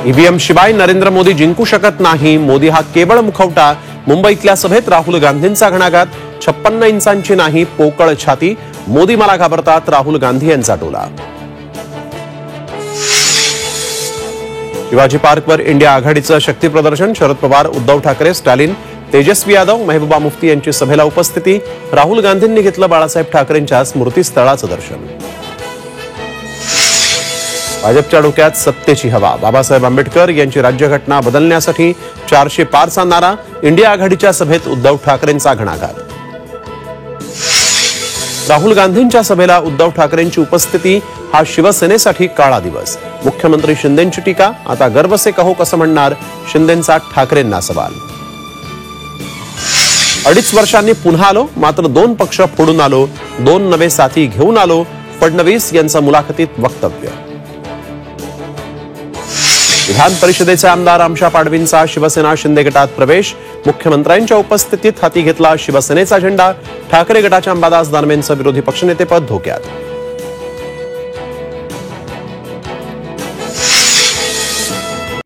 EVM शिवाय नरेंद्र मोदी जिंकू शकत नाही, मोदी हा केवळ मुखवटा। मुंबईतल्या सभेत राहुल गांधींचा घणाघात। 56 इंचांची नाही पोकळ छाती, मोदी मला घाबरतात, राहुल गांधी यांचा टोला। शिवाजी पार्कवर इंडिया आघाडीचं शक्ती प्रदर्शन। शरद पवार, उद्धव ठाकरे, स्टॅलिन, तेजस्वी यादव, महबूबा मुफ्ती यांची सभेला उपस्थिती। राहुल गांधींनी घेतलं बाळासाहेब ठाकरेंच्या स्मृतीस्थळाचं दर्शन। भाजपच्या डोक्यात सत्तेची हवा। बाबासाहेब आंबेडकर यांची राज्यघटना बदलण्यासाठी 400 पारचा नारा। इंडिया आघाडीच्या सभेत उद्धव ठाकरेंचा घणाघात। राहुल गांधींच्या सभेला उद्धव ठाकरेंची उपस्थिती, हा शिवसेनेसाठी काळा दिवस। मुख्यमंत्री शिंदेंची टीका, आता गर्व से कहो कसं म्हणणार, शिंदेंचा ठाकरेंना सवाल। 2.5 वर्षांनी पुन्हा आलो, मात्र 2 पक्ष फोडून आलो, 2 नवे साथी घेऊन आलो, फडणवीस यांचं मुलाखतीत वक्तव्य। विधान परिषदेचे आमदार आमशा पाडवींचा शिवसेना शिंदे गटात प्रवेश। मुख्यमंत्र्यांच्या उपस्थितीत हाती घेतला शिवसेनेचा झेंडा। ठाकरे गटाच्या अंबादास दानवेंचं विरोधी पक्षनेतेपद धोक्यात।